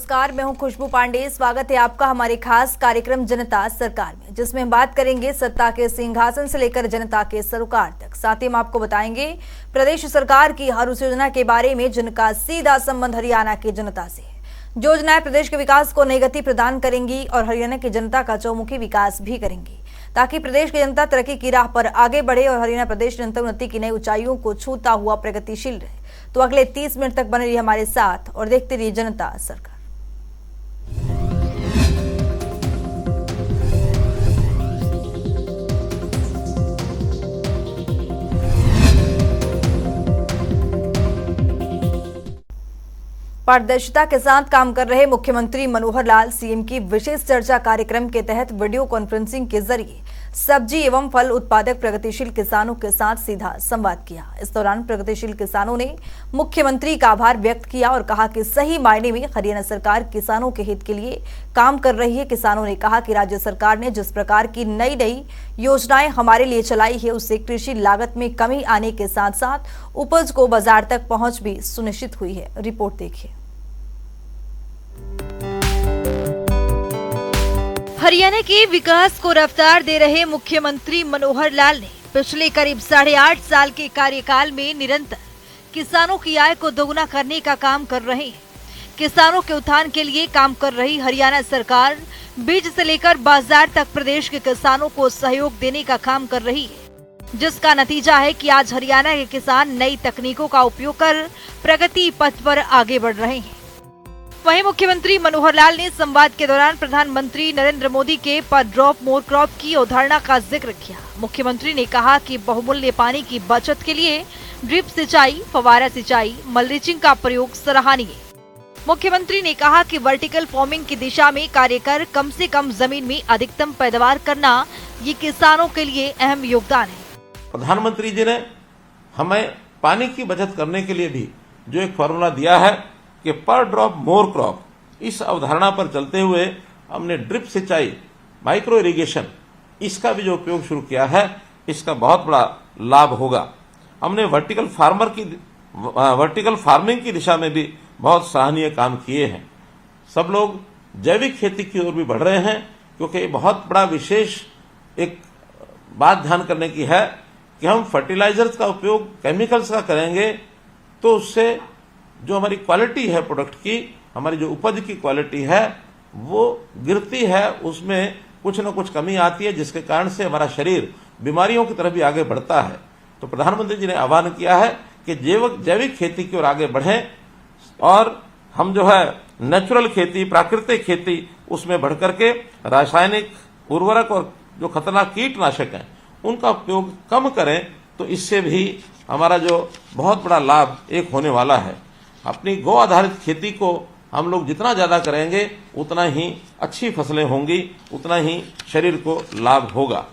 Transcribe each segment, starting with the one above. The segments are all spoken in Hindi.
नमस्कार, मैं हूं खुशबू पांडे। स्वागत है आपका हमारे खास कार्यक्रम जनता सरकार में, जिसमें हम बात करेंगे सत्ता के सिंहासन से लेकर जनता के सरोकार तक। साथ ही हम आपको बताएंगे प्रदेश सरकार की हर उस योजना के बारे में जिनका सीधा संबंध हरियाणा की जनता से है। जो योजनाएं प्रदेश के विकास को नई गति प्रदान करेंगी और हरियाणा की जनता का चौमुखी विकास भी करेंगी, ताकि प्रदेश की जनता तरक्की की राह पर आगे बढ़े और हरियाणा प्रदेश जनता उन्नति की नई ऊंचाइयों को छूता हुआ प्रगतिशील रहे। तो अगले 30 मिनट तक बने रहिए हमारे साथ और देखते रहिए जनता सरकार। पारदर्शिता के साथ काम कर रहे मुख्यमंत्री मनोहर लाल सीएम की विशेष चर्चा कार्यक्रम के तहत वीडियो कॉन्फ्रेंसिंग के जरिए सब्जी एवं फल उत्पादक प्रगतिशील किसानों के साथ सीधा संवाद किया। इस दौरान प्रगतिशील किसानों ने मुख्यमंत्री का आभार व्यक्त किया और कहा कि सही मायने में हरियाणा सरकार किसानों के हित के लिए काम कर रही है। किसानों ने कहा कि राज्य सरकार ने जिस प्रकार की नई नई योजनाएं हमारे लिए चलाई है, उससे कृषि लागत में कमी आने के साथ साथ उपज को बाजार तक पहुंच भी सुनिश्चित हुई है। रिपोर्ट देखिए। हरियाणा के विकास को रफ्तार दे रहे मुख्यमंत्री मनोहर लाल ने पिछले करीब 8.5 साल के कार्यकाल में निरंतर किसानों की आय को दोगुना करने का काम कर रहे हैं। किसानों के उत्थान के लिए काम कर रही हरियाणा सरकार बीज से लेकर बाजार तक प्रदेश के किसानों को सहयोग देने का काम कर रही है, जिसका नतीजा है कि आज हरियाणा के किसान नई तकनीकों का उपयोग कर प्रगति पथ पर आगे बढ़ रहे हैं। वहीं मुख्यमंत्री मनोहर लाल ने संवाद के दौरान प्रधानमंत्री नरेंद्र मोदी के पर ड्रॉप मोर क्रॉप की अवधारणा का जिक्र किया। मुख्यमंत्री ने कहा कि बहुमूल्य पानी की बचत के लिए ड्रिप सिंचाई, फव्वारा सिंचाई, मल्चिंग का प्रयोग सराहनीय है। मुख्यमंत्री ने कहा कि वर्टिकल फार्मिंग की दिशा में कार्य कर कम से कम जमीन में अधिकतम पैदावार करना ये किसानों के लिए अहम योगदान है। प्रधानमंत्री जी ने हमें पानी की बचत करने के लिए भी जो एक फॉर्मूला दिया है कि पर ड्रॉप मोर क्रॉप, इस अवधारणा पर चलते हुए हमने ड्रिप सिंचाई, माइक्रो इरिगेशन, इसका भी जो उपयोग शुरू किया है, इसका बहुत बड़ा लाभ होगा। हमने वर्टिकल फार्मिंग की दिशा में भी बहुत सराहनीय काम किए हैं। सब लोग जैविक खेती की ओर भी बढ़ रहे हैं, क्योंकि बहुत बड़ा विशेष एक बात ध्यान करने की है कि हम फर्टिलाइजर्स का उपयोग केमिकल्स का करेंगे तो उससे जो हमारी क्वालिटी है प्रोडक्ट की, हमारी जो उपज की क्वालिटी है वो गिरती है, उसमें कुछ न कुछ कमी आती है, जिसके कारण से हमारा शरीर बीमारियों की तरफ भी आगे बढ़ता है। तो प्रधानमंत्री जी ने आह्वान किया है कि जैविक खेती की ओर आगे बढ़ें और हम जो है नेचुरल खेती, प्राकृतिक खेती, उसमें बढ़ करके रासायनिक उर्वरक और जो खतरनाक कीटनाशक हैं उनका उपयोग कम करें। तो इससे भी हमारा जो बहुत बड़ा लाभ एक होने वाला है। अपनी गौ आधारित खेती को हम लोग जितना ज्यादा करेंगे उतना ही अच्छी फसलें होंगी, उतना ही शरीर को लाभ होगा।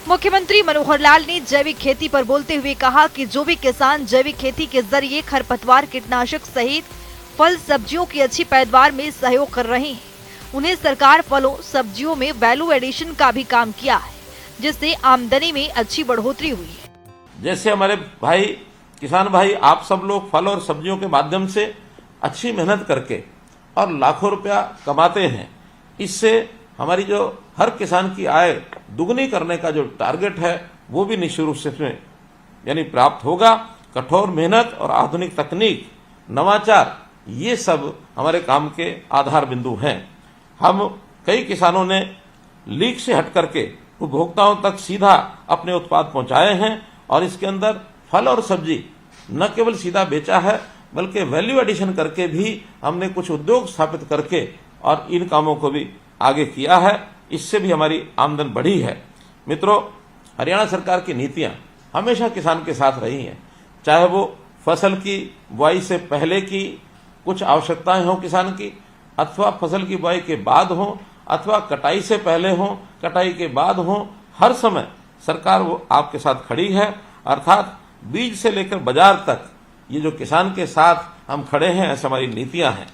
मुख्यमंत्री मनोहर लाल ने जैविक खेती पर बोलते हुए कहा कि जो भी किसान जैविक खेती के जरिए खरपतवार, कीटनाशक सहित फल सब्जियों की अच्छी पैदावार में सहयोग कर रहे हैं, उन्हें सरकार फलों सब्जियों में वैल्यू एडिशन का भी काम किया है, जिससे आमदनी में अच्छी बढ़ोतरी हुई है। जैसे हमारे भाई किसान भाई, आप सब लोग फल और सब्जियों के माध्यम से अच्छी मेहनत करके और लाखों रुपया कमाते हैं, इससे हमारी जो हर किसान की आय दुगनी करने का जो टारगेट है वो भी निश्चित रूप से यानी प्राप्त होगा। कठोर मेहनत और आधुनिक तकनीक, नवाचार, ये सब हमारे काम के आधार बिंदु हैं। हम कई किसानों ने लीक से हट करके उपभोक्ताओं तक सीधा अपने उत्पाद पहुंचाए हैं और इसके अंदर फल और सब्जी न केवल सीधा बेचा है, बल्कि वैल्यू एडिशन करके भी हमने कुछ उद्योग स्थापित करके और इन कामों को भी आगे किया है। इससे भी हमारी आमदन बढ़ी है। मित्रों, हरियाणा सरकार की नीतियां हमेशा किसान के साथ रही हैं, चाहे वो फसल की बुआई से पहले की कुछ आवश्यकताएं हों किसान की, अथवा फसल की बुआई के बाद हो, अथवा कटाई से पहले हो, कटाई के बाद हो, हर समय सरकार वो आपके साथ खड़ी है। अर्थात बीज से लेकर बाजार तक ये जो किसान के साथ हम खड़े हैं, ऐसी हमारी नीतियां हैं।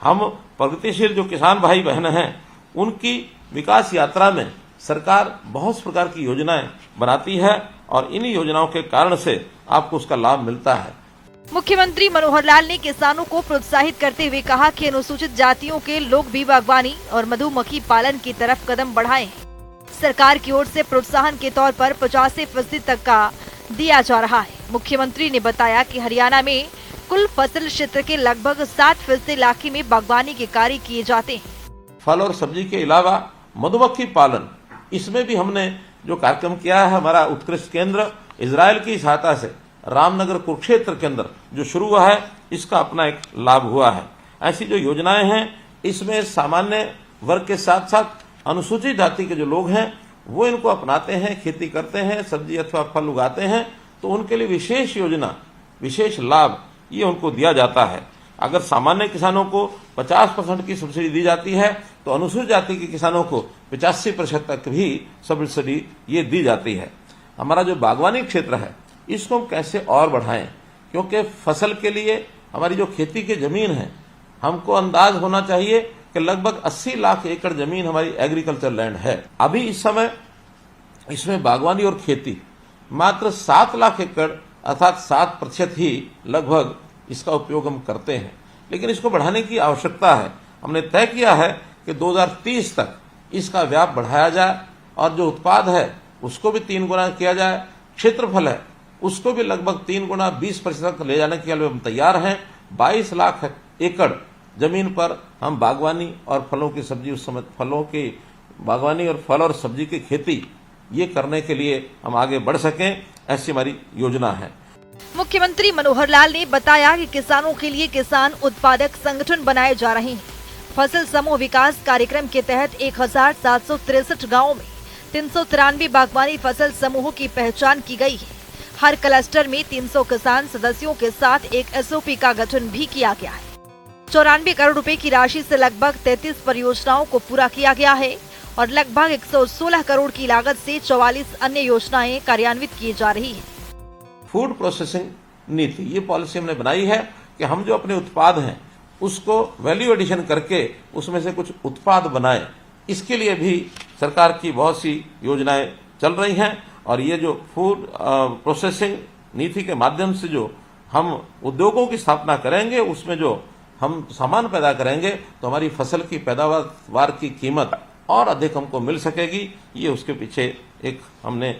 हम प्रगतिशील जो किसान भाई बहन हैं, उनकी विकास यात्रा में सरकार बहुत प्रकार की योजनाएं बनाती है और इन योजनाओं के कारण से आपको उसका लाभ मिलता है। मुख्यमंत्री मनोहर लाल ने किसानों को प्रोत्साहित करते हुए कहा कि अनुसूचित जातियों के लोग भी बागवानी और मधुमक्खी पालन की तरफ कदम बढ़ाएं। सरकार की ओर से प्रोत्साहन के तौर पर 85% तक का दिया जा रहा है। मुख्यमंत्री ने बताया कि हरियाणा में कुल फसल क्षेत्र के लगभग 60% इलाके में बागवानी के कार्य किए जाते हैं। फल और सब्जी के अलावा मधुमक्खी पालन, इसमें भी हमने जो कार्यक्रम किया है, हमारा उत्कृष्ट केंद्र इजराइल की सहायता से रामनगर कुरुक्षेत्र के अंदर जो शुरू हुआ है, इसका अपना एक लाभ हुआ है। ऐसी जो योजनाएं हैं, इसमें सामान्य वर्ग के साथ साथ अनुसूचित जाति के जो लोग हैं वो इनको अपनाते हैं, खेती करते हैं, सब्जी अथवा फल उगाते हैं, तो उनके लिए विशेष योजना, विशेष लाभ ये उनको दिया जाता है। अगर सामान्य किसानों को 50% की सब्सिडी दी जाती है, तो अनुसूचित जाति के किसानों को 85% तक भी सब्सिडी ये दी जाती है। हमारा जो बागवानी क्षेत्र है, इसको हम कैसे और बढ़ाएं, क्योंकि फसल के लिए हमारी जो खेती की जमीन है, हमको अंदाज होना चाहिए कि लगभग 80 लाख एकड़ जमीन हमारी एग्रीकल्चर लैंड है। अभी इस समय इसमें बागवानी और खेती मात्र 7 लाख एकड़ अर्थात 7% ही लगभग इसका उपयोग हम करते हैं, लेकिन इसको बढ़ाने की आवश्यकता है। हमने तय किया है कि 2030 तक इसका व्याप बढ़ाया जाए और जो उत्पाद है उसको भी 3 गुना किया जाए, क्षेत्रफल है उसको भी लगभग 3 गुना 20% तक ले जाने के लिए हम तैयार हैं। 22 लाख एकड़ जमीन पर हम बागवानी और फलों की सब्जी, उस समय फलों की बागवानी और फल और सब्जी की खेती ये करने के लिए हम आगे बढ़ सकें, ऐसी हमारी योजना है। मुख्यमंत्री मनोहर लाल ने बताया कि किसानों के लिए किसान उत्पादक संगठन बनाए जा रहे हैं। फसल समूह विकास कार्यक्रम के तहत 1763 गाँव में 393 बागवानी फसल समूहों की पहचान की गई है। हर क्लस्टर में 300 किसान सदस्यों के साथ एक SOP का गठन भी किया गया है। 94 करोड़ रुपए की राशि से लगभग 33 परियोजनाओं को पूरा किया गया है और लगभग 116 करोड़ की लागत से 44 अन्य योजनाएं कार्यान्वित की जा रही है। फूड प्रोसेसिंग नीति, ये पॉलिसी हमने बनाई है कि हम जो अपने उत्पाद हैं उसको वैल्यू एडिशन करके उसमें से कुछ उत्पाद बनाएं। इसके लिए भी सरकार की बहुत सी योजनाएं चल रही हैं और ये जो फूड प्रोसेसिंग नीति के माध्यम से जो हम उद्योगों की स्थापना करेंगे, उसमें जो हम सामान पैदा करेंगे, तो हमारी फसल की पैदावार की कीमत और अधिक हमको मिल सकेगी। ये उसके पीछे हमने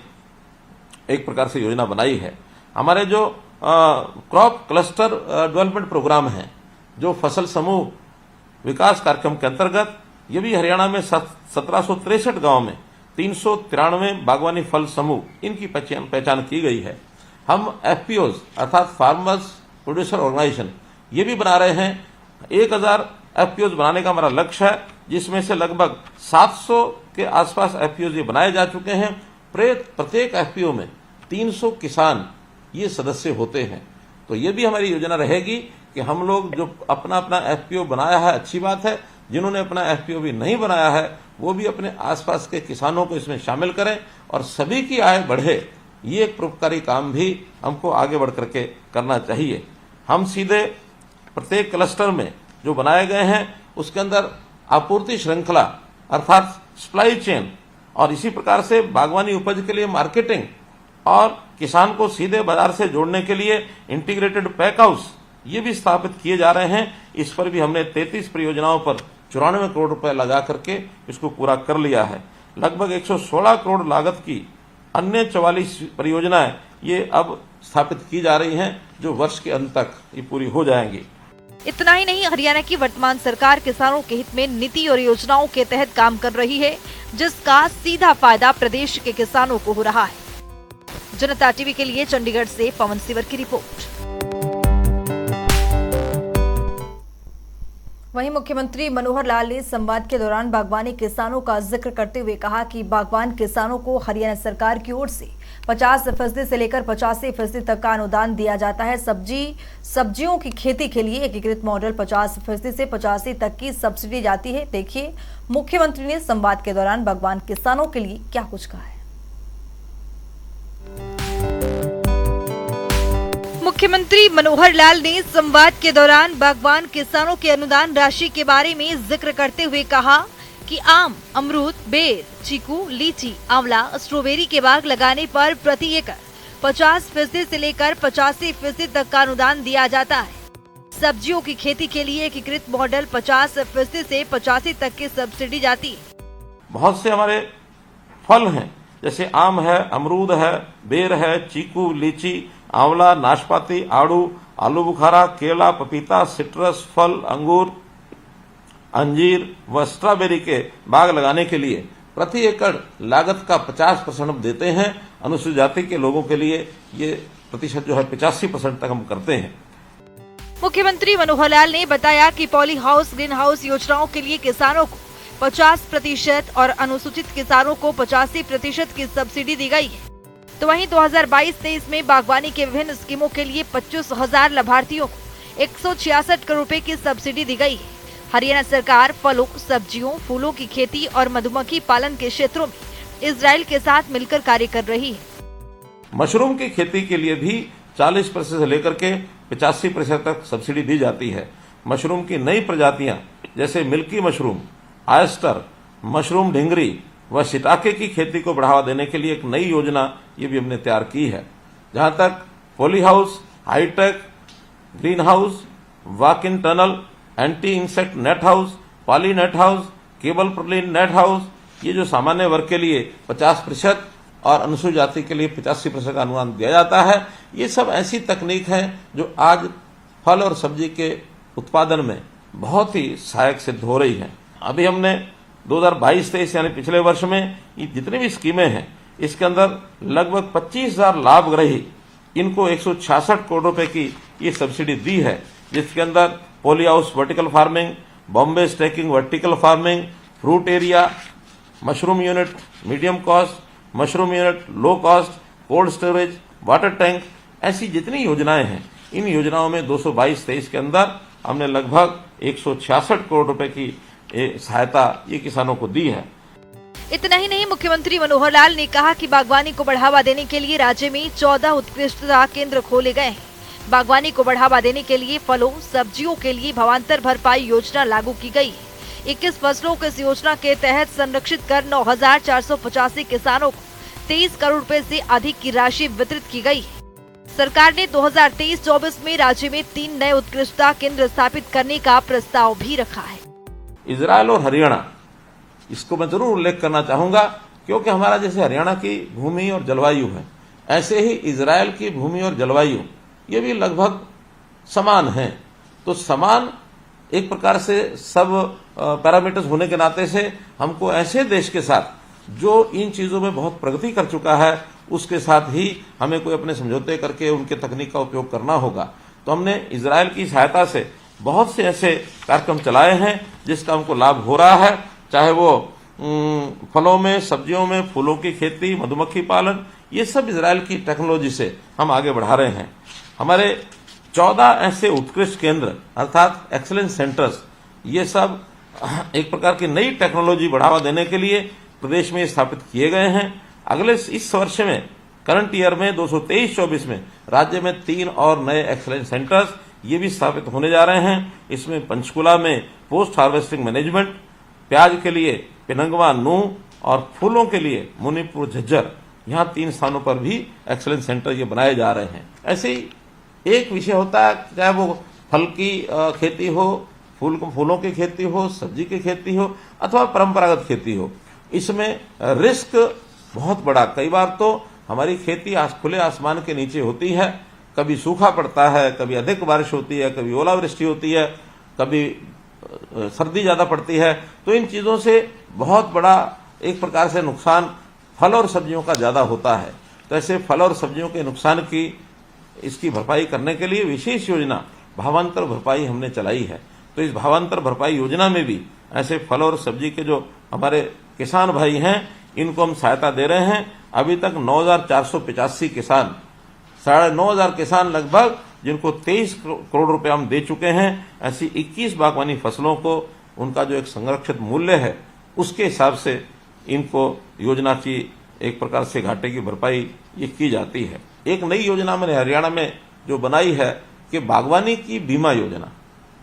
एक प्रकार से योजना बनाई है। हमारे जो क्रॉप क्लस्टर डेवलपमेंट प्रोग्राम है, जो फसल समूह विकास कार्यक्रम के अंतर्गत, ये भी हरियाणा में 1763 गांव में 393 बागवानी फल समूह, इनकी पहचान की गई है। हम FPOs अर्थात फार्मर्स प्रोड्यूसर ऑर्गेनाइजेशन ये भी बना रहे हैं। 1000 FPOs बनाने का हमारा लक्ष्य है, जिसमें से लगभग 700 के आसपास FPOs ये बनाए जा चुके हैं। प्रत्येक FPO में 300 किसान ये सदस्य होते हैं। तो ये भी हमारी योजना रहेगी कि हम लोग जो अपना FPO बनाया है, अच्छी बात है। जिन्होंने अपना FPO भी नहीं बनाया है, वो भी अपने आसपास के किसानों को इसमें शामिल करें और सभी की आय बढ़े। ये एक परोपकारी काम भी हमको आगे बढ़ करके करना चाहिए। हम सीधे प्रत्येक क्लस्टर में जो बनाए गए हैं उसके अंदर आपूर्ति श्रृंखला अर्थात सप्लाई चेन और इसी प्रकार से बागवानी उपज के लिए मार्केटिंग और किसान को सीधे बाजार से जोड़ने के लिए इंटीग्रेटेड पैक हाउस ये भी स्थापित किए जा रहे हैं। इस पर भी हमने 33 परियोजनाओं पर 94 करोड़ रुपए लगा करके इसको पूरा कर लिया है। लगभग 116 करोड़ लागत की अन्य 44 परियोजनाएं ये अब स्थापित की जा रही हैं, जो वर्ष के अंत तक ये पूरी हो जाएंगी। इतना ही नहीं, हरियाणा की वर्तमान सरकार किसानों के हित में नीति और योजनाओं के तहत काम कर रही है, जिसका सीधा फायदा प्रदेश के किसानों को हो रहा है। जनता टीवी के लिए चंडीगढ़ से पवन सिवर की रिपोर्ट। वहीं मुख्यमंत्री मनोहर लाल ने संवाद के दौरान बागवानी किसानों का जिक्र करते हुए कहा कि बागवान किसानों को हरियाणा सरकार की ओर से 50% से लेकर 85% तक का अनुदान दिया जाता है। सब्जियों की खेती के लिए एकीकृत मॉडल 50% से 85% तक की सब्सिडी जाती है। देखिए मुख्यमंत्री ने संवाद के दौरान बागवान किसानों के लिए क्या कुछ कहा है। मुख्यमंत्री मनोहर लाल ने संवाद के दौरान बागवान किसानों के अनुदान राशि के बारे में जिक्र करते हुए कहा कि आम, अमरूद, बेर, चीकू, लीची, आंवला, स्ट्रॉबेरी के बाग लगाने पर प्रति एकड़ 50% से लेकर 85% तक का अनुदान दिया जाता है। सब्जियों की खेती के लिए एकीकृत मॉडल 50% से 85% तक की सब्सिडी जाती है। बहुत से हमारे फल हैं, जैसे आम है, अमरूद है, बेर है, चीकू, लीची, आंवला, नाशपाती, आड़ू, आलू बुखारा, केला, पपीता, सिट्रस फल, अंगूर, अंजीर व स्ट्रॉबेरी के बाग लगाने के लिए प्रति एकड़ लागत का 50% देते हैं। अनुसूचित जाति के लोगों के लिए ये प्रतिशत जो है 85% तक हम करते हैं। मुख्यमंत्री मनोहर लाल ने बताया कि पॉली हाउस, ग्रीन हाउस योजनाओं के लिए किसानों को 50% और अनुसूचित किसानों को 85% की सब्सिडी दी गई है। तो वहीं 2022-23 में बागवानी के विभिन्न स्कीमों के लिए 25,000 लाभार्थियों को 166 करोड़ रुपए की सब्सिडी दी गई है। हरियाणा सरकार फलों, सब्जियों, फूलों की खेती और मधुमक्खी पालन के क्षेत्रों में इजराइल के साथ मिलकर कार्य कर रही है। मशरूम की खेती के लिए भी 40% से लेकर के 85% तक सब्सिडी दी जाती है। मशरूम की नई प्रजातियां जैसे मिल्की मशरूम, आयस्टर, मशरूम ढिंगरी व शिटाके की खेती को बढ़ावा देने के लिए एक नई योजना ये भी हमने तैयार की है। जहां तक poly house, hi tech green house, walk in tunnel, anti insect net house, poly net house, cable प्रलीन नेट हाउस, ये जो सामान्य वर्ग के लिए 50% और अनुसूचित जाति के लिए 85% का अनुदान दिया जाता है। ये सब ऐसी तकनीक है जो आज फल और सब्जी के उत्पादन में बहुत ही सहायक सिद्ध हो रही है। अभी हमने 2022-23 यानी पिछले वर्ष में ये जितनी भी स्कीमें हैं इसके अंदर लगभग 25,000 लाभग्राही इनको 166 करोड़ रुपए की ये सब्सिडी दी है, जिसके अंदर poly house vertical farming, Bombay stacking vertical farming, fruit area, mushroom unit medium cost, mushroom unit low cost, cold storage, water tank, ऐसी जितनी योजनाएं हैं इन योजनाओं में 2022-23 के अंदर हमने लगभग 166 करोड़ रुपए की सहायता ये किसानों को दी है। इतना ही नहीं, मुख्यमंत्री मनोहर लाल ने कहा कि बागवानी को बढ़ावा देने के लिए राज्य में 14 उत्कृष्टता केंद्र खोले गए हैं। बागवानी को बढ़ावा देने के लिए फलों, सब्जियों के लिए भावांतर भरपाई योजना लागू की गई है। 21 फसलों को इस योजना के तहत संरक्षित कर 9,485 किसानों को 23 करोड़ रुपए से अधिक की राशि वितरित की गई है। सरकार ने 2023-24 में राज्य में 3 नए उत्कृष्टता केंद्र स्थापित करने का प्रस्ताव भी रखा है। इजराइल और हरियाणा, इसको मैं जरूर उल्लेख करना चाहूंगा, क्योंकि हमारा जैसे हरियाणा की भूमि और जलवायु है, ऐसे ही इजराइल की भूमि और जलवायु ये भी लगभग समान हैं। तो समान एक प्रकार से सब पैरामीटर्स होने के नाते से हमको ऐसे देश के साथ जो इन चीजों में बहुत प्रगति कर चुका है उसके साथ ही हमें कोई अपने समझौते करके उनके तकनीक का उपयोग करना होगा। तो हमने इजराइल की सहायता से बहुत से ऐसे कार्यक्रम चलाए हैं जिसका हमको लाभ हो रहा है, चाहे वो फलों में, सब्जियों में, फूलों की खेती, मधुमक्खी पालन, ये सब इजराइल की टेक्नोलॉजी से हम आगे बढ़ा रहे हैं। हमारे 14 ऐसे उत्कृष्ट केंद्र अर्थात एक्सीलेंस सेंटर्स, ये सब एक प्रकार की नई टेक्नोलॉजी बढ़ावा देने के लिए प्रदेश में स्थापित किए गए हैं। अगले इस वर्ष में, करंट ईयर में 2023-24 में राज्य में 3 और नए एक्सीलेंस सेंटर्स ये भी स्थापित होने जा रहे हैं। इसमें पंचकुला में पोस्ट हार्वेस्टिंग मैनेजमेंट, प्याज के लिए पिनंगवा नूह और फूलों के लिए मुनीपुर झज्जर, यहाँ 3 स्थानों पर भी एक्सीलेंस सेंटर ये बनाए जा रहे हैं। ऐसे ही एक विषय होता है, चाहे वो फल की खेती हो, फूलों की खेती हो, सब्जी की खेती हो अथवा परंपरागत खेती हो, इसमें रिस्क बहुत बड़ा। कई बार तो हमारी खेती खुले आसमान के नीचे होती है, कभी सूखा पड़ता है, कभी अधिक बारिश होती है, कभी ओलावृष्टि होती है, कभी सर्दी ज्यादा पड़ती है। तो इन चीजों से बहुत बड़ा एक प्रकार से नुकसान फल और सब्जियों का ज्यादा होता है। तो ऐसे फल और सब्जियों के नुकसान की इसकी भरपाई करने के लिए विशेष योजना भावांतर भरपाई हमने चलाई है। तो इस भावांतर भरपाई योजना में भी ऐसे फल और सब्जी के जो हमारे किसान भाई हैं इनको हम सहायता दे रहे हैं। अभी तक 9,485 किसान, 9,500 किसान लगभग, जिनको 23 करोड़ रुपए हम दे चुके हैं। ऐसी 21 बागवानी फसलों को उनका जो एक संरक्षित मूल्य है उसके हिसाब से इनको योजना की एक प्रकार से घाटे की भरपाई ये की जाती है। एक नई योजना मैंने हरियाणा में जो बनाई है कि बागवानी की बीमा योजना,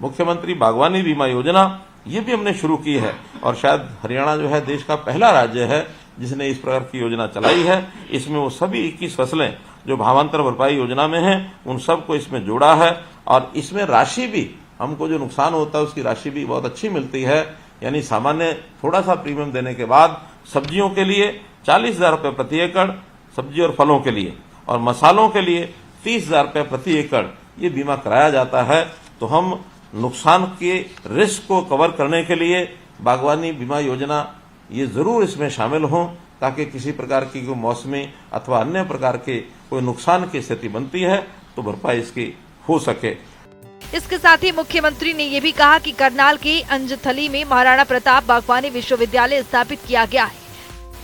मुख्यमंत्री बागवानी बीमा योजना, ये भी हमने शुरू की है। और शायद हरियाणा जो है देश का पहला राज्य है जिसने इस प्रकार की योजना चलाई है। इसमें वो सभी 21 फसलें जो भावांतर भरपाई योजना में है उन सबको इसमें जोड़ा है। और इसमें राशि भी हमको जो नुकसान होता है उसकी राशि भी बहुत अच्छी मिलती है। यानी सामान्य थोड़ा सा प्रीमियम देने के बाद सब्जियों के लिए 40,000 रुपये प्रति एकड़ सब्जी और फलों के लिए, और मसालों के लिए 30,000 रुपये प्रति एकड़ ये बीमा कराया जाता है। तो हम नुकसान के रिस्क को कवर करने के लिए बागवानी बीमा योजना ये जरूर इसमें शामिल हों, ताकि किसी प्रकार की कोई मौसमी अथवा अन्य प्रकार के कोई नुकसान की स्थिति बनती है तो भरपाई इसकी हो सके। इसके साथ ही मुख्यमंत्री ने ये भी कहा कि करनाल के अंजथली में महाराणा प्रताप बागवानी विश्वविद्यालय स्थापित किया गया है,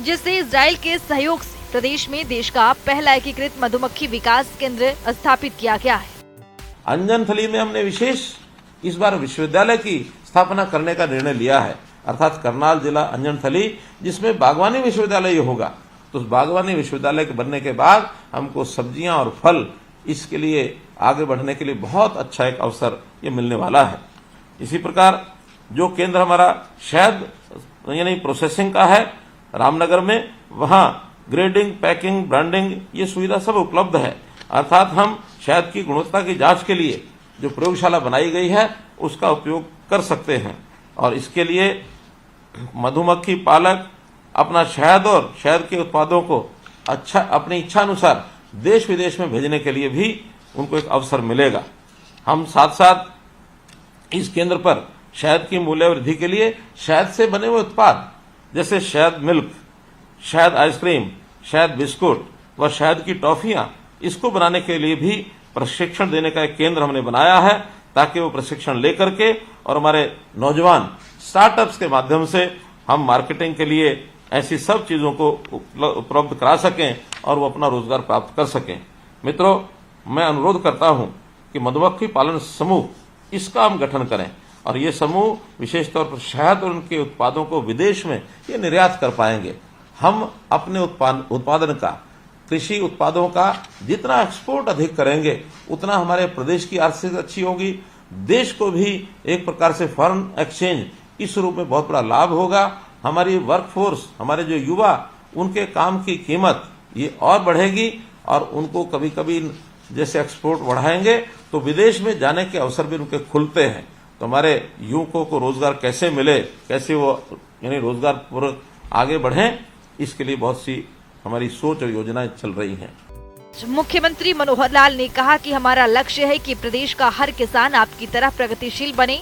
जिससे इजराइल के सहयोग से प्रदेश में देश का पहला एकीकृत मधुमक्खी विकास केंद्र स्थापित किया गया है। अंजनथली में हमने विशेष इस बार विश्वविद्यालय की स्थापना करने का निर्णय लिया है, अर्थात करनाल जिला अंजनथली, जिसमें बागवानी विश्वविद्यालय होगा। तो उस बागवानी विश्वविद्यालय के बनने के बाद हमको सब्जियां और फल इसके लिए आगे बढ़ने के लिए बहुत अच्छा एक अवसर ये मिलने वाला है। इसी प्रकार जो केंद्र हमारा शहद यानी प्रोसेसिंग का है रामनगर में, वहां ग्रेडिंग, पैकिंग, ब्रांडिंग ये सुविधा सब उपलब्ध है। अर्थात हम शहद की गुणवत्ता की जांच के लिए जो प्रयोगशाला बनाई गई है उसका उपयोग कर सकते हैं। और इसके लिए मधुमक्खी पालक अपना शहद और शहद के उत्पादों को अपनी इच्छा अनुसार देश विदेश में भेजने के लिए भी उनको एक अवसर मिलेगा। हम साथ साथ इस केंद्र पर शहद की मूल्य वृद्धि के लिए शहद से बने हुए उत्पाद जैसे शहद मिल्क, शहद आइसक्रीम, शहद बिस्कुट व शहद की टॉफियां, इसको बनाने के लिए भी प्रशिक्षण देने का एक केंद्र हमने बनाया है, ताकि वो प्रशिक्षण लेकर के और हमारे नौजवान स्टार्टअप्स के माध्यम से हम मार्केटिंग के लिए ऐसी सब चीजों को उपलब्ध करा सकें और वो अपना रोजगार प्राप्त कर सकें। मित्रों, मैं अनुरोध करता हूं कि मधुमक्खी पालन समूह इसका हम गठन करें, और ये समूह विशेष तौर पर शहद और उनके उत्पादों को विदेश में ये निर्यात कर पाएंगे। हम अपने उत्पादन का, कृषि उत्पादों का जितना एक्सपोर्ट अधिक करेंगे उतना हमारे प्रदेश की आर्थिक अच्छी होगी, देश को भी एक प्रकार से फॉरेन एक्सचेंज इस रूप में बहुत बड़ा लाभ होगा। हमारी वर्कफोर्स, हमारे जो युवा, उनके काम की कीमत ये और बढ़ेगी, और उनको कभी कभी जैसे एक्सपोर्ट बढ़ाएंगे तो विदेश में जाने के अवसर भी उनके खुलते हैं। तो हमारे युवकों को रोजगार कैसे मिले, कैसे वो यानी रोजगार पूर्वक आगे बढ़ें, इसके लिए बहुत सी हमारी सोच और योजनाएं चल रही हैं। मुख्यमंत्री मनोहर लाल ने कहा कि हमारा लक्ष्य है कि प्रदेश का हर किसान आपकी तरह प्रगतिशील बने।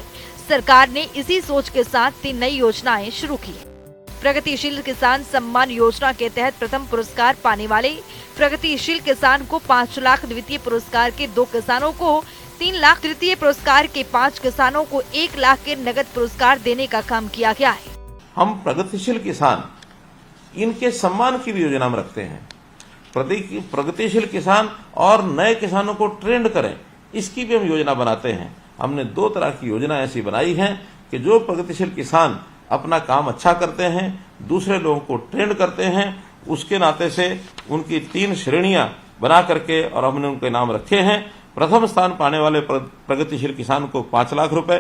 सरकार ने इसी सोच के साथ 3 नई योजनाएं शुरू की। प्रगतिशील किसान सम्मान योजना के तहत प्रथम पुरस्कार पाने वाले प्रगतिशील किसान को 5 लाख, द्वितीय पुरस्कार के 2 किसानों को 3 लाख, तृतीय पुरस्कार के 5 किसानों को 1 लाख के नगद पुरस्कार देने का काम किया गया है। हम प्रगतिशील किसान इनके सम्मान की भी योजना में रखते हैं। प्रगतिशील किसान और नए किसानों को ट्रेंड करें, इसकी भी हम योजना बनाते हैं। हमने 2 तरह की योजना ऐसी बनाई है कि जो प्रगतिशील किसान अपना काम अच्छा करते हैं, दूसरे लोगों को ट्रेंड करते हैं, उसके नाते से उनकी 3 श्रेणियां बना करके और हमने उनके नाम रखे हैं। प्रथम स्थान पाने वाले प्रगतिशील किसान को 5 लाख रुपए,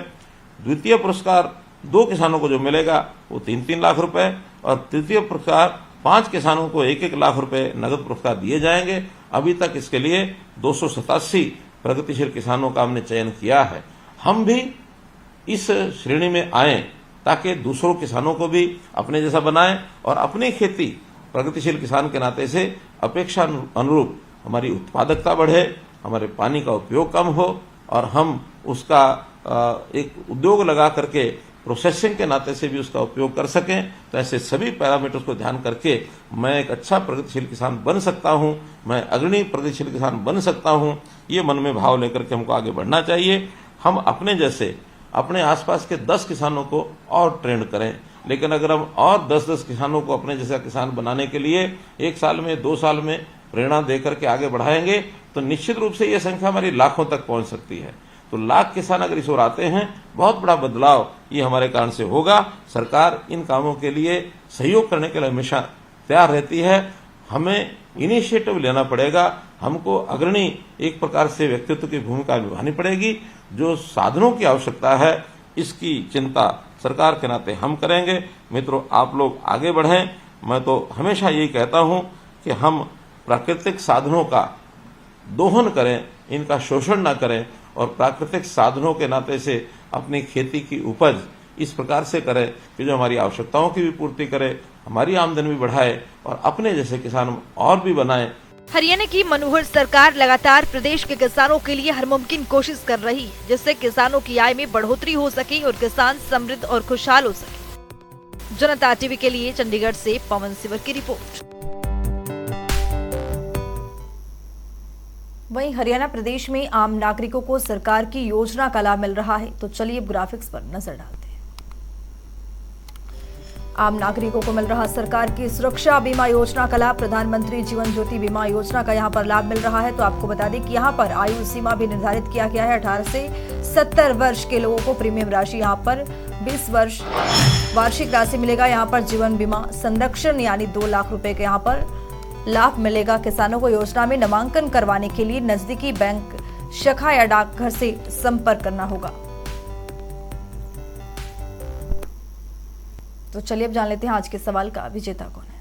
द्वितीय पुरस्कार 2 किसानों को जो मिलेगा वो 3-3 लाख रुपए, और तृतीय पुरस्कार 5 किसानों को 1-1 लाख रुपए नगद पुरस्कार दिए जाएंगे। अभी तक इसके लिए 287 प्रगतिशील किसानों का हमने चयन किया है। हम भी इस श्रेणी में आए ताकि दूसरों किसानों को भी अपने जैसा बनाएं और अपनी खेती प्रगतिशील किसान के नाते से अपेक्षा अनुरूप हमारी उत्पादकता बढ़े, हमारे पानी का उपयोग कम हो, और हम उसका एक उद्योग लगा करके प्रोसेसिंग के नाते से भी उसका उपयोग कर सकें। तो ऐसे सभी पैरामीटर्स को ध्यान करके मैं एक अच्छा प्रगतिशील किसान बन सकता हूं, मैं अग्रणी प्रगतिशील किसान बन सकता हूं, ये मन में भाव लेकर के हमको आगे बढ़ना चाहिए। हम अपने जैसे अपने आसपास के 10 किसानों को और ट्रेंड करें, लेकिन अगर हम और 10-10 किसानों को अपने जैसा किसान बनाने के लिए 1 साल में 2 साल में प्रेरणा देकर के आगे बढ़ाएंगे तो निश्चित रूप से यह संख्या हमारी लाखों तक पहुंच सकती है। तो लाख किसान अगर इस ओर आते हैं, बहुत बड़ा बदलाव ये हमारे कारण से होगा। सरकार इन कामों के लिए सहयोग करने के लिए हमेशा तैयार रहती है। हमें इनिशिएटिव लेना पड़ेगा, हमको अग्रणी एक प्रकार से व्यक्तित्व की भूमिका निभानी पड़ेगी। जो साधनों की आवश्यकता है इसकी चिंता सरकार के नाते हम करेंगे। मित्रों, आप लोग आगे बढ़ें। मैं तो हमेशा यही कहता हूं कि हम प्राकृतिक साधनों का दोहन करें, इनका शोषण ना करें और प्राकृतिक साधनों के नाते से अपनी खेती की उपज इस प्रकार से करें कि जो हमारी आवश्यकताओं की भी पूर्ति करे, हमारी आमदनी भी बढ़ाए और अपने जैसे किसान और भी बनाए। हरियाणा की मनोहर सरकार लगातार प्रदेश के किसानों के लिए हर मुमकिन कोशिश कर रही है, जिससे किसानों की आय में बढ़ोतरी हो सके और किसान समृद्ध और खुशहाल हो सके। जनता टीवी के लिए चंडीगढ़ से पवन सिवर की रिपोर्ट। वहीं हरियाणा प्रदेश में आम नागरिकों को सरकार की योजना का लाभ मिल रहा है, तो चलिए ग्राफिक्स पर नजर डालते हैं। आम नागरिकों को मिल रहा सरकार की सुरक्षा बीमा योजना का लाभ। प्रधानमंत्री जीवन ज्योति बीमा योजना का यहां पर लाभ मिल रहा है। तो आपको बता दें कि यहां पर आयु सीमा भी निर्धारित किया गया है। 18 से 70 वर्ष के लोगों को प्रीमियम राशि यहां पर 20 वर्ष वार्षिक राशि मिलेगा। यहां पर जीवन बीमा संरक्षण यानी 2 लाख रुपए के यहां पर लाभ मिलेगा। किसानों को योजना में नामांकन करवाने के लिए नजदीकी बैंक शाखा या डाकघर से संपर्क करना होगा। तो चलिए अब जान लेते हैं आज के सवाल का विजेता कौन है।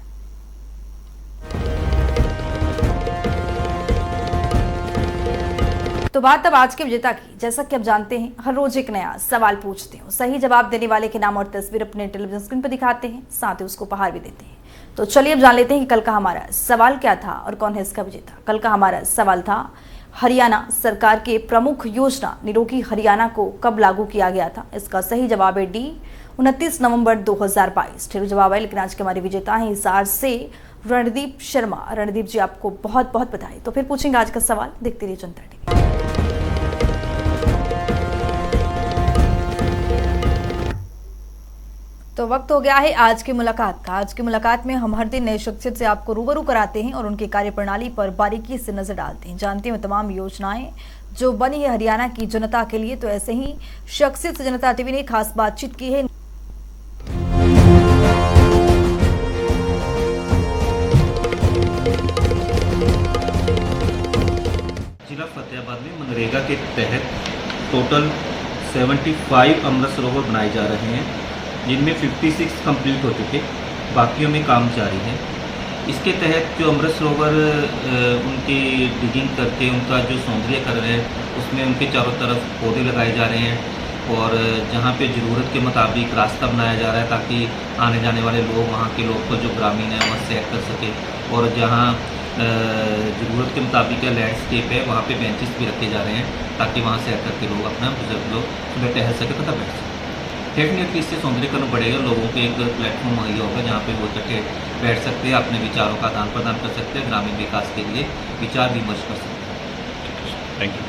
तो बात अब आज के विजेता की। जैसा कि आप जानते हैं, हर रोज एक नया सवाल पूछते हैं, सही जवाब देने वाले के नाम और तस्वीर अपने टेलीविजन स्क्रीन पर दिखाते हैं, साथ ही उसको उपहार भी देते हैं। तो चलिए अब जान लेते हैं कि कल का हमारा सवाल क्या था और कौन है इसका विजेता। कल का हमारा सवाल था, हरियाणा सरकार के प्रमुख योजना निरोगी हरियाणा को कब लागू किया गया था। इसका सही जवाब है डी, 29 नवंबर 2022। ठीक जवाब है, लेकिन आज के हमारे विजेता हैं हिसार से रणदीप शर्मा। रणदीप जी, आपको बहुत बहुत बधाई। तो फिर पूछेंगे आज का सवाल, देखते रहिए जनता टीवी। तो वक्त हो गया है आज की मुलाकात का। आज की मुलाकात में हम हर दिन नए शख्सियत से आपको रूबरू कराते हैं और उनकी कार्यप्रणाली पर बारीकी से नजर डालते हैं, जानते हैं तमाम योजनाएं जो बनी है हरियाणा की जनता के लिए। तो ऐसे ही शख्सियत से जनता टीवी ने खास बातचीत की है। जिला फतेहाबाद में मनरेगा के तहत टोटल 75 अमृत सरोवर बनाए जा रहे हैं, जिनमें 56 कंप्लीट हो चुके, बाकियों में काम जारी है। इसके तहत जो अमृत सरोवर उनकी डिगिंग करके उनका जो सौंदर्यकरण है, उसमें उनके चारों तरफ पौधे लगाए जा रहे हैं और जहाँ पे ज़रूरत के मुताबिक रास्ता बनाया जा रहा है ताकि आने जाने वाले लोग, वहाँ के लोग को जो ग्रामीण है वहाँ सैर कर सके। और जहाँ ज़रूरत के मुताबिक लैंडस्केप है, वहाँ पे बेंचेस भी रखे जा रहे हैं ताकि वहाँ सैर करके लोग अपना बुजुर्ग लोग सुबह टहल सके तथा बैठ सके। डेफिनेटली इससे सौंदर्यकरण बढ़ेगा, लोगों को एक प्लेटफॉर्म मुहैया होगा जहाँ पे वो इकट्ठे बैठ सकते हैं, अपने विचारों का आदान प्रदान कर सकते हैं, ग्रामीण विकास के लिए विचार विमर्श कर सकते हैं। Thank you.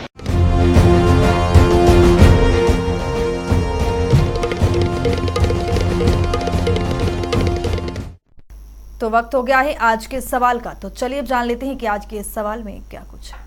तो वक्त हो गया है आज के सवाल का। तो चलिए अब जान लेते हैं कि आज के इस सवाल में क्या कुछ है।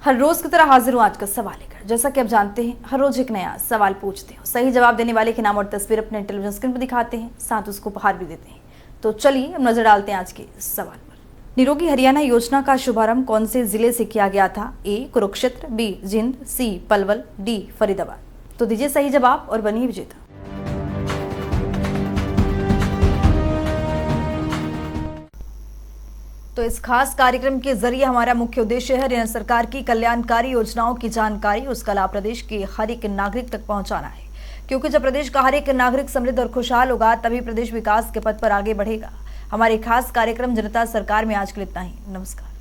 हर रोज की तरह हाजिर हूं आज का सवाल लेकर। जैसा कि आप जानते हैं, हर रोज एक नया सवाल पूछते हैं, सही जवाब देने वाले के नाम और तस्वीर अपने टेलीविजन स्क्रीन पर दिखाते हैं, साथ उसको उपहार भी देते हैं। तो चलिए अब नजर डालते हैं आज के सवाल पर। निरोगी हरियाणा योजना का शुभारंभ कौन से जिले से किया गया था। ए कुरुक्षेत्र, बी जिंद, सी पलवल, डी फरीदाबाद। तो दीजिए सही जवाब और बनिए विजेता। तो इस खास कार्यक्रम के जरिए हमारा मुख्य उद्देश्य है हरियाणा सरकार की कल्याणकारी योजनाओं की जानकारी, उसका लाभ प्रदेश के हर एक नागरिक तक पहुंचाना है, क्योंकि जब प्रदेश का हर एक नागरिक समृद्ध और खुशहाल होगा तभी प्रदेश विकास के पथ पर आगे बढ़ेगा। हमारे खास कार्यक्रम जनता सरकार में आज के लिए इतना ही। नमस्कार।